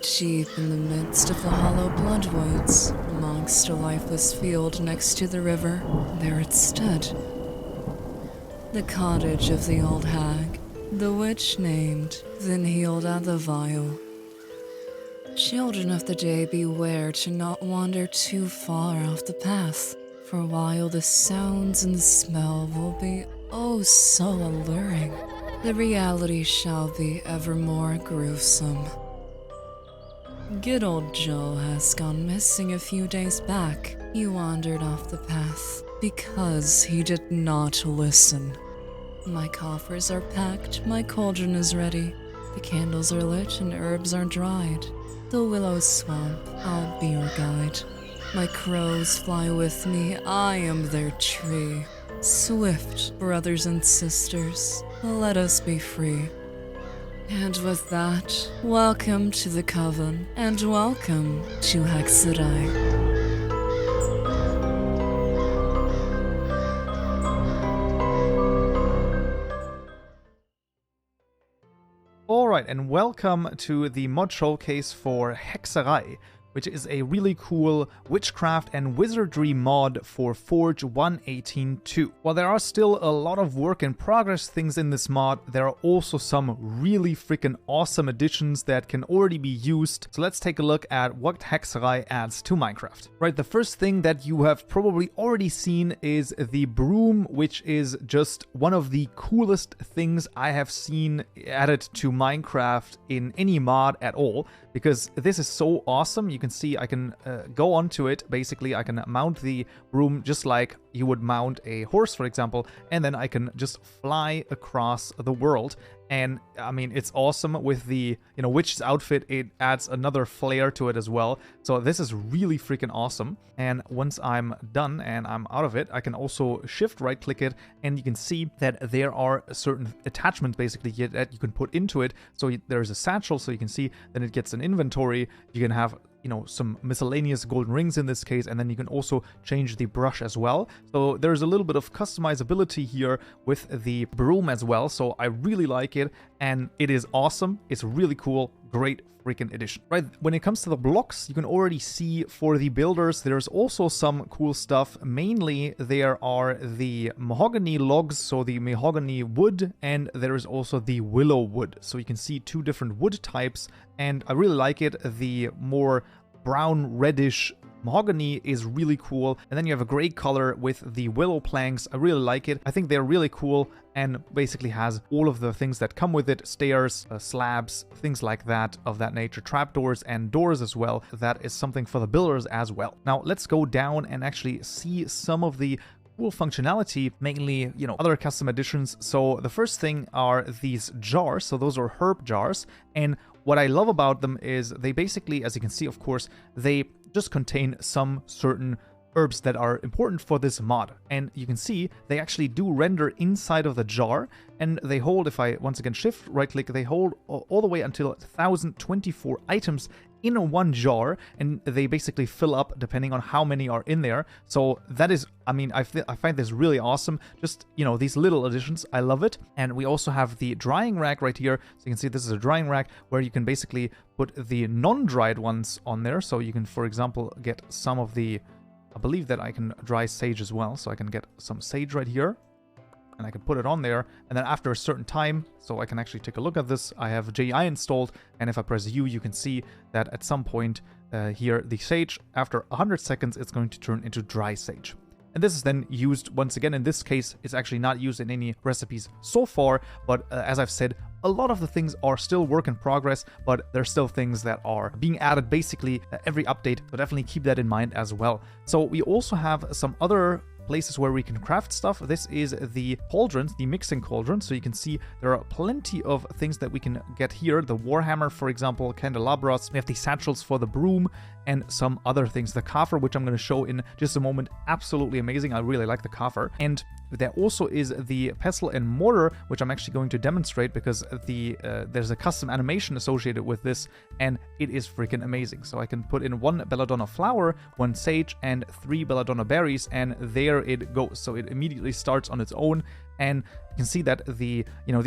Deep in the midst of the hollow bloodwoods, amongst a lifeless field next to the river, there it stood. The cottage of the old hag, the witch named, then healed at the vial. Children of the day, beware to not wander too far off the path, for while the sounds and the smell will be oh so alluring, the reality shall be ever more gruesome. Good old Joe has gone missing a few days back. He wandered off the path because he did not listen. My coffers are packed, my cauldron is ready. The candles are lit and herbs are dried. The willow swamp, I'll be your guide. My crows fly with me, I am their tree. Swift, brothers and sisters, let us be free. And with that, welcome to the Coven, and welcome to Hexerei. Alright, and welcome to the mod showcase for Hexerei, which is a really cool witchcraft and wizardry mod for Forge 1.18.2. While there are still a lot of work in progress things in this mod, there are also some really freaking awesome additions that can already be used. So let's take a look at what Hexerei adds to Minecraft. Right, the first thing that you have probably already seen is the broom, which is just one of the coolest things I have seen added to Minecraft in any mod at all, because this is so awesome. You can see I can go onto it. Basically, I can mount the broom just like you would mount a horse, for example, and then I can just fly across the world. And I mean, it's awesome with the, witch's outfit. It adds another flair to it as well. So this is really freaking awesome. And once I'm done and I'm out of it, I can also shift right click it, and you can see that there are certain attachments basically that you can put into it. So there's a satchel, so you can see then it gets an inventory. You can have some miscellaneous golden rings in this case, and then you can also change the brush as well. So there's a little bit of customizability here with the broom as well. So I really like it, and it is awesome. It's really cool. Great freaking addition. Right, when it comes to the blocks, you can already see for the builders, there's also some cool stuff. Mainly, there are the mahogany logs, so the mahogany wood, and there is also the willow wood. So you can see two different wood types, and I really like it. The more brown reddish mahogany is really cool, and then you have a gray color with the willow planks. I really like it. I think they're really cool, and basically has all of the things that come with it: stairs, slabs, things like that of that nature, trapdoors and doors as well. That is something for the builders as well. Now let's go down and actually see some of the cool functionality, mainly, other custom additions. So the first thing are these jars. So those are herb jars, and what I love about them is they basically, as you can see, of course, they just contain some certain herbs that are important for this mod. And you can see they actually do render inside of the jar, and they hold, if I once again shift right click, they hold all the way until 1024 items in one jar, and they basically fill up depending on how many are in there. So that is, I find this really awesome. Just, these little additions, I love it. And we also have the drying rack right here. So you can see this is a drying rack where you can basically put the non-dried ones on there. So you can, for example, get some of the, I believe that I can dry sage as well. So I can get some sage right here, and I can put it on there, and then after a certain time, so I can actually take a look at this, I have JI installed, and if I press U, you can see that at some point here, the sage, after 100 seconds, it's going to turn into dry sage. And this is then used, once again, in this case, it's actually not used in any recipes so far, but as I've said, a lot of the things are still work in progress, but there's still things that are being added basically every update, so definitely keep that in mind as well. So we also have some other places where we can craft stuff. This is the cauldrons, the mixing cauldron. So you can see there are plenty of things that we can get here. The warhammer, for example, candelabras. We have the satchels for the broom and some other things. The coffer, which I'm going to show in just a moment, absolutely amazing. I really like the coffer. And There also is the pestle and mortar, which I'm actually going to demonstrate because there's a custom animation associated with this, and it is freaking amazing. So I can put in 1 belladonna flower, 1 sage, and 3 belladonna berries, and there it goes. So it immediately starts on its own, and you can see that the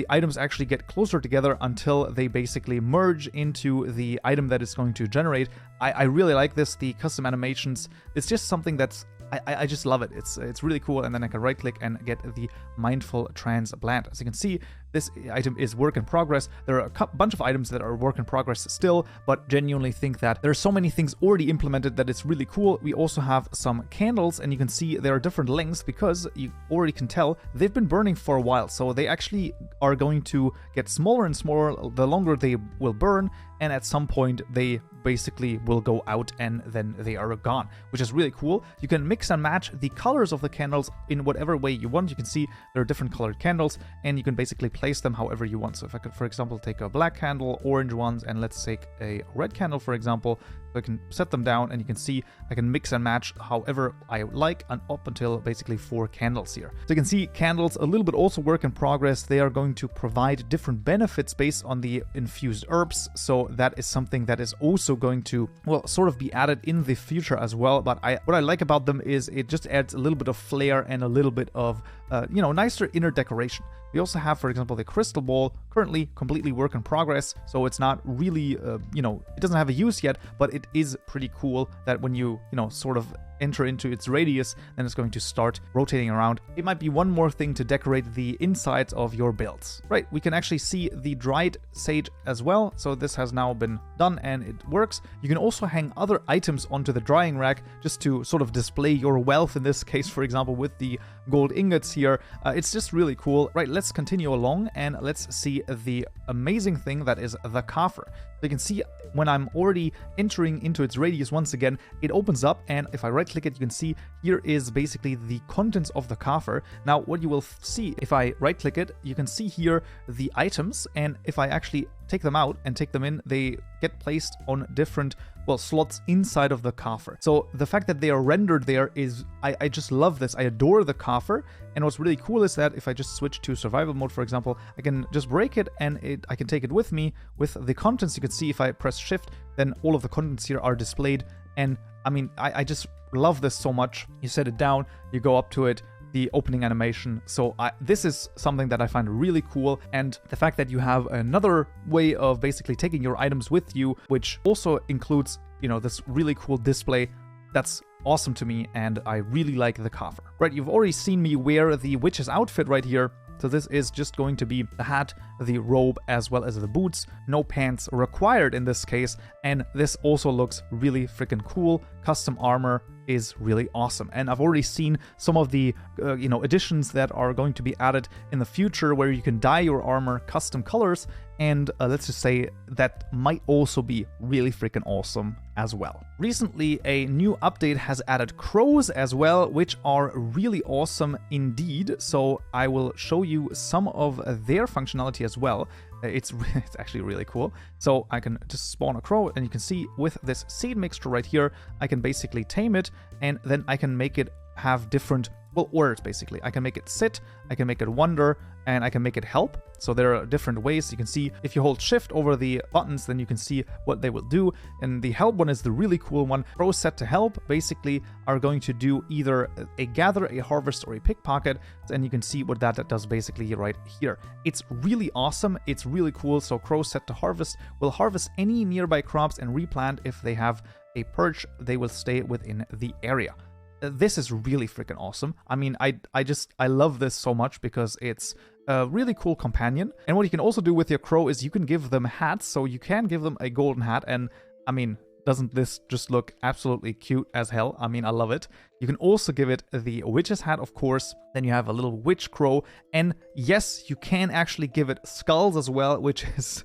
items actually get closer together until they basically merge into the item that it's going to generate. I really like this. The custom animations, it's just something that's I just love it. It's really cool. And then I can right click and get the mindful transplant. As you can see, this item is work in progress. There are a bunch of items that are work in progress still, but genuinely think that there are so many things already implemented that it's really cool. We also have some candles, and you can see there are different lengths because you already can tell they've been burning for a while. So they actually are going to get smaller and smaller the longer they will burn, and at some point they basically will go out and then they are gone, which is really cool. You can mix and match the colors of the candles in whatever way you want. You can see there are different colored candles, and you can basically place them however you want. So if I could, for example, take a black candle, orange ones, and let's take a red candle, for example, so I can set them down, and you can see I can mix and match however I like, and up until basically 4 candles here. So you can see candles a little bit also work in progress. They are going to provide different benefits based on the infused herbs. So that is something that is also going to, well, sort of be added in the future as well. But what I like about them is it just adds a little bit of flair and a little bit of, nicer inner decoration. We also have, for example, the crystal ball, currently completely work in progress, so it's not really, it doesn't have a use yet, but it is pretty cool that when you, sort of enter into its radius, then it's going to start rotating around. It might be one more thing to decorate the insides of your builds. Right, we can actually see the dried sage as well, so this has now been done and it works. You can also hang other items onto the drying rack just to sort of display your wealth, in this case, for example, with the gold ingots here. It's just really cool. Right, let's continue along and let's see the amazing thing that is the coffer. So you can see when I'm already entering into its radius once again, it opens up, and if I right click it, you can see here is basically the contents of the coffer. Now what you will see if I right click it, you can see here the items, and if I actually take them out and take them in, they get placed on different, well, slots inside of the coffer. So the fact that they are rendered there is, I just love this. I adore the coffer. And what's really cool is that if I just switch to survival mode, for example, I can just break it and I can take it with me with the contents. You can see if I press shift, then all of the contents here are displayed. And I mean, I just love this so much. You set it down, you go up to it, the opening animation. So this is something that I find really cool. And the fact that you have another way of basically taking your items with you, which also includes, this really cool display, that's awesome to me, and I really like the coffer. Right, you've already seen me wear the witch's outfit right here. So this is just going to be the hat, the robe, as well as the boots. No pants required in this case. And this also looks really freaking cool. Custom armor is really awesome. And I've already seen some of the, additions that are going to be added in the future where you can dye your armor custom colors. And let's just say that might also be really freaking awesome as well. Recently, a new update has added crows as well, which are really awesome indeed. So I will show you some of their functionality as well. It's actually really cool. So I can just spawn a crow, and you can see with this seed mixture right here, I can basically tame it, and then I can make it have different, well, orders basically. I can make it sit, I can make it wander, and I can make it help. So there are different ways. You can see if you hold shift over the buttons, then you can see what they will do. And the help one is the really cool one. Crows set to help basically are going to do either a gather, a harvest, or a pickpocket. And you can see what that does basically right here. It's really awesome. It's really cool. So crows set to harvest will harvest any nearby crops and replant. If they have a perch, they will stay within the area. This is really freaking awesome. I mean, I love this so much because it's a really cool companion. And what you can also do with your crow is you can give them hats. So you can give them a golden hat. And I mean, doesn't this just look absolutely cute as hell? I mean, I love it. You can also give it the witch's hat, of course. Then you have a little witch crow. And yes, you can actually give it skulls as well, which is...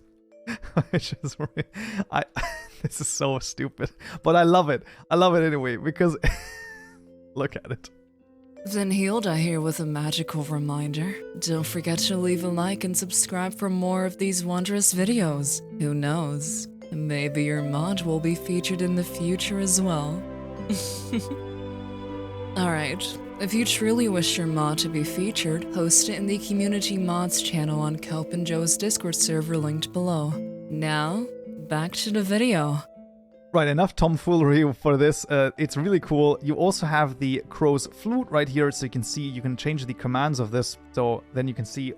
this is so stupid. But I love it. I love it anyway, because... Look at it. Then Hilda here with a magical reminder. Don't forget to leave a like and subscribe for more of these wondrous videos. Who knows? Maybe your mod will be featured in the future as well. Alright, If you truly wish your mod to be featured, post it in the Community Mods channel on Kaupenjoe's Discord server linked below. Now, back to the video. Right, enough tomfoolery for this. It's really cool. You also have the crow's flute right here, so you can see, you can change the commands of this. So then you can see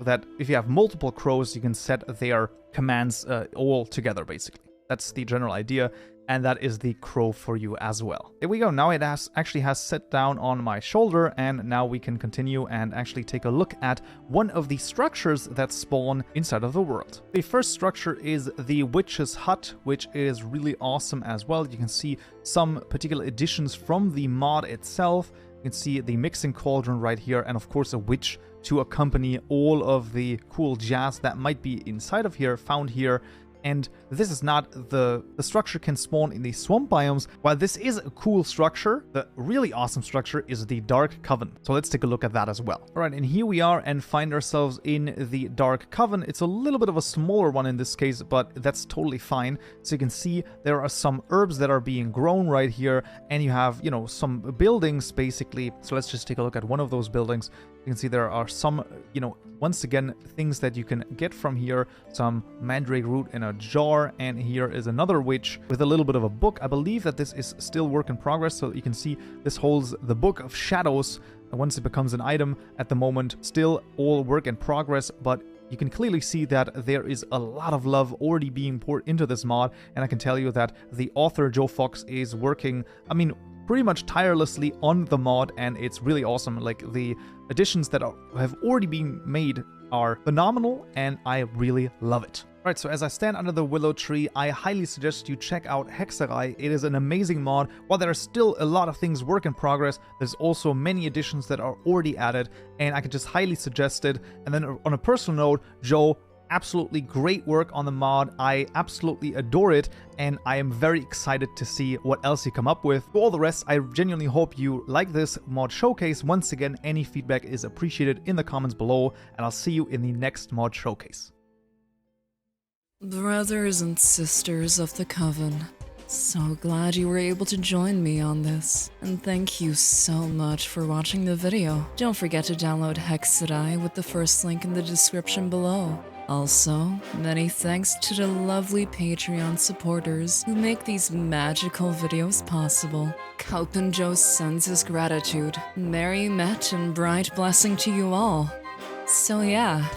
that if you have multiple crows, you can set their commands all together, basically. That's the general idea, and that is the crow for you as well. There we go. Now it actually has set down on my shoulder, and now we can continue and actually take a look at one of the structures that spawn inside of the world. The first structure is the witch's hut, which is really awesome as well. You can see some particular additions from the mod itself. You can see the mixing cauldron right here, and of course a witch to accompany all of the cool jazz that might be inside of here, found here. And this is not the structure can spawn in the swamp biomes. While this is a cool structure, the really awesome structure is the Dark Coven. So let's take a look at that as well. All right, and here we are and find ourselves in the Dark Coven. It's a little bit of a smaller one in this case, but that's totally fine. So you can see there are some herbs that are being grown right here, and you have, you know, some buildings basically. So let's just take a look at one of those buildings. You can see there are some, you know, once again, things that you can get from here. Some mandrake root in a jar, and here is another witch with a little bit of a book. I believe that this is still work in progress, so you can see this holds the Book of Shadows. And once it becomes an item at the moment, still all work in progress, but you can clearly see that there is a lot of love already being poured into this mod, and I can tell you that the author, Joe Fox, is working, I mean, pretty much tirelessly on the mod, and it's really awesome. Like, the additions that have already been made are phenomenal, and I really love it. Alright, so as I stand under the willow tree, I highly suggest you check out Hexerei. It is an amazing mod. While there are still a lot of things work in progress, there's also many additions that are already added, and I can just highly suggest it. And then on a personal note, Joe, absolutely great work on the mod. I absolutely adore it, and I am very excited to see what else you come up with. For all the rest, I genuinely hope you like this mod showcase. Once again, any feedback is appreciated in the comments below, and I'll see you in the next mod showcase. Brothers and sisters of the Coven, so glad you were able to join me on this, and thank you so much for watching the video. Don't forget to download Hexerei with the first link in the description below. Also, many thanks to the lovely Patreon supporters who make these magical videos possible. Kaupenjoe sends his gratitude. Merry Met and bright blessing to you all. So yeah,